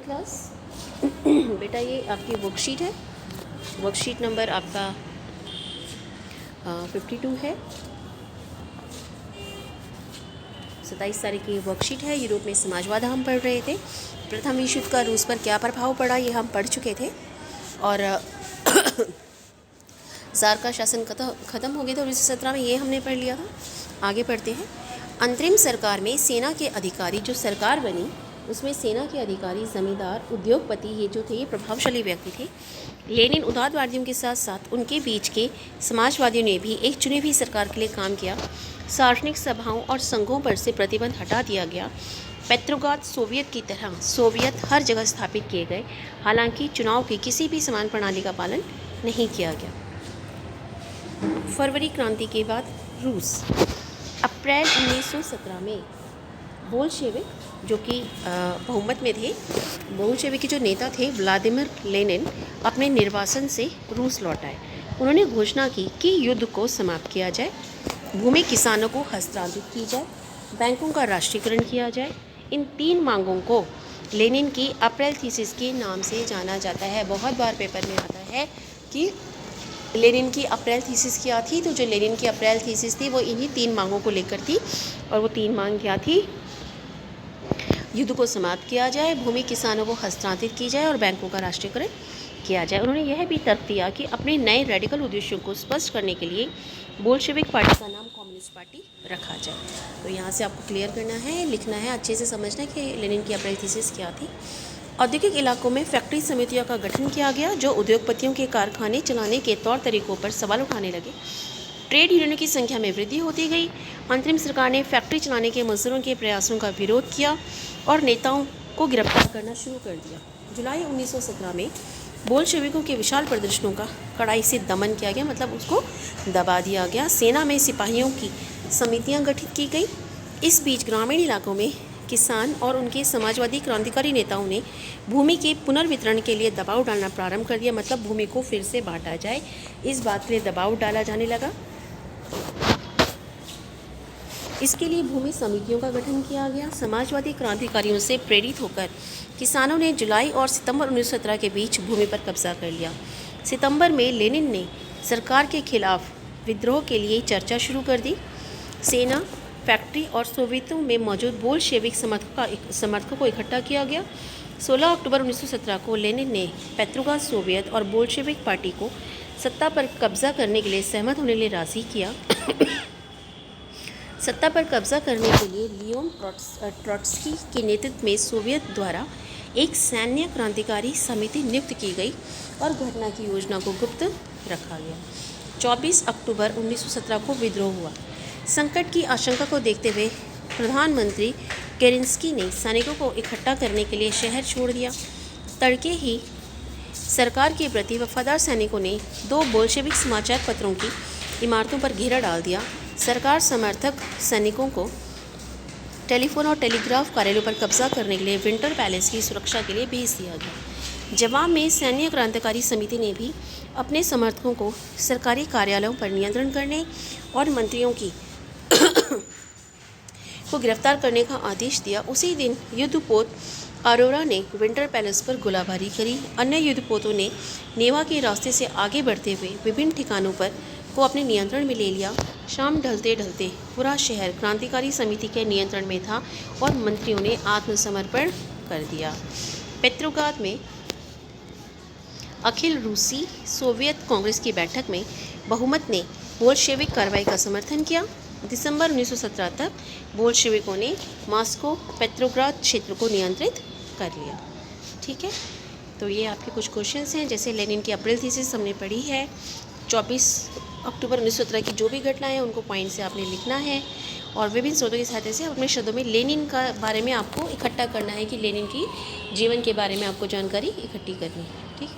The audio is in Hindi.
क्लास। बेटा ये आपकी वर्कशीट है, वर्कशीट नंबर आपका 52 है। 27 तारीख की वर्कशीट है। यूरोप में समाजवाद हम पढ़ रहे थे। प्रथम विश्व युद्ध का रूस पर क्या प्रभाव पड़ा ये हम पढ़ चुके थे। और ज़ार का शासन ख़त्म हो गया था 1917 में, ये हमने पढ़ लिया था। आगे पढ़ते हैं। अंतरिम सरकार में सेना के अधिकारी, जो सरकार बनी उसमें सेना के अधिकारी, जमींदार, उद्योगपति, ये जो थे ये प्रभावशाली व्यक्ति थे। लेनिन उदारवादियों के साथ साथ उनके बीच के समाजवादियों ने भी एक चुनी हुई सरकार के लिए काम किया। सार्वजनिक सभाओं और संघों पर से प्रतिबंध हटा दिया गया। पेट्रोग्राद सोवियत की तरह सोवियत हर जगह स्थापित किए गए, हालांकि चुनाव की किसी भी समान प्रणाली का पालन नहीं किया गया। फरवरी क्रांति के बाद रूस। अप्रैल 1917 में बोल्शेविक, जो कि बहुमत में थे, बोल्शेविक के जो नेता थे व्लादिमीर लेनिन, अपने निर्वासन से रूस लौट आए। उन्होंने घोषणा की कि युद्ध को समाप्त किया जाए, भूमि किसानों को हस्तांतरित की जाए, बैंकों का राष्ट्रीयकरण किया जाए। इन 3 मांगों को लेनिन की अप्रैल थीसिस के नाम से जाना जाता है। बहुत बार पेपर में आता है कि लेनिन की अप्रैल थीसिस क्या थी, तो जो लेनिन की अप्रैल थीसिस थी वो इन्हीं 3 मांगों को लेकर थी। और वो 3 मांग क्या थी? युद्ध को समाप्त किया जाए, भूमि किसानों को हस्तांतरित की जाए और बैंकों का राष्ट्रीयकरण किया जाए। उन्होंने यह भी तर्क दिया कि अपने नए रेडिकल उद्देश्यों को स्पष्ट करने के लिए बोल्शेविक पार्टी का नाम कम्युनिस्ट पार्टी रखा जाए। तो यहाँ से आपको क्लियर करना है, लिखना है, अच्छे से समझना है कि लेनिन की अप्रैल थीसिस क्या थी। औद्योगिक इलाकों में फैक्ट्री समितियों का गठन किया गया, जो उद्योगपतियों के कारखाने चलाने के तौर तरीकों पर सवाल उठाने लगे। ट्रेड यूनियनों की संख्या में वृद्धि होती गई। अंतरिम सरकार ने फैक्ट्री चलाने के मजदूरों के प्रयासों का विरोध किया और नेताओं को गिरफ्तार करना शुरू कर दिया। जुलाई 1917 में बोल्शेविकों के विशाल प्रदर्शनों का कड़ाई से दमन किया गया, मतलब उसको दबा दिया गया। सेना में सिपाहियों की समितियां गठित की गई। इस बीच ग्रामीण इलाकों में किसान और उनके समाजवादी क्रांतिकारी नेताओं ने भूमि के पुनर्वितरण के लिए दबाव डालना प्रारंभ कर दिया, मतलब भूमि को फिर से बांटा जाए, इस बात के लिए दबाव डाला जाने लगा। इसके लिए भूमि समितियों का गठन किया गया। समाजवादी क्रांतिकारियों से प्रेरित होकर किसानों ने जुलाई और सितंबर 1917 के बीच भूमि पर कब्जा कर लिया। सितंबर में लेनिन ने सरकार के खिलाफ विद्रोह के लिए चर्चा शुरू कर दी। सेना, फैक्ट्री और सोवियतों में मौजूद बोल्शेविक समर्थकों को इकट्ठा किया गया। 16 अक्टूबर 1917 को लेनिन ने पेट्रोग्राद सोवियत और बोल्शेविक पार्टी को सत्ता पर कब्जा करने के लिए सहमत होने के लिए राजी किया। सत्ता पर कब्जा करने के लिए लियोन ट्रोट्स्की के नेतृत्व में सोवियत द्वारा एक सैन्य क्रांतिकारी समिति नियुक्त की गई और घटना की योजना को गुप्त रखा गया। 24 अक्टूबर 1917 को विद्रोह हुआ। संकट की आशंका को देखते हुए प्रधानमंत्री केरेंस्की ने सैनिकों को इकट्ठा करने के लिए शहर छोड़ दिया। तड़के ही सरकार के प्रति वफादार सैनिकों ने 2 बोल्शेविक समाचार पत्रों की इमारतों पर घेरा डाल दिया। सरकार समर्थक सैनिकों को टेलीफोन और टेलीग्राफ कार्यालयों पर कब्जा करने के लिए विंटर पैलेस की सुरक्षा के लिए भेज दिया गया। जवाब में सैन्य क्रांतिकारी समिति ने भी अपने समर्थकों को सरकारी कार्यालयों पर नियंत्रण करने और मंत्रियों की को गिरफ्तार करने का आदेश दिया। उसी दिन युद्धपोत अरोरा ने विंटर पैलेस पर गोलाबारी करी। अन्य युद्धपोतों ने नेवा के रास्ते से आगे बढ़ते हुए विभिन्न ठिकानों पर को अपने नियंत्रण में ले लिया। शाम ढलते ढलते पूरा शहर क्रांतिकारी समिति के नियंत्रण में था और मंत्रियों ने आत्मसमर्पण कर दिया। पेट्रोग्राद में अखिल रूसी सोवियत कांग्रेस की बैठक में बहुमत ने बोल्शेविक कार्रवाई का समर्थन किया। दिसंबर 1917 तक बोल्शेविकों ने मॉस्को पेट्रोग्राद क्षेत्र को नियंत्रित कर लिया। ठीक है, तो ये आपके कुछ क्वेश्चंस हैं। जैसे लेनिन की अप्रैल थीसिस हमने पढ़ी है। 24 अक्टूबर 1917 की जो भी घटनाएं हैं उनको पॉइंट से आपने लिखना है और विभिन्न स्रोतों की सहायता से अपने शब्दों में लेनिन का बारे में आपको इकट्ठा करना है कि लेनिन की जीवन के बारे में आपको जानकारी इकट्ठी करनी है। ठीक।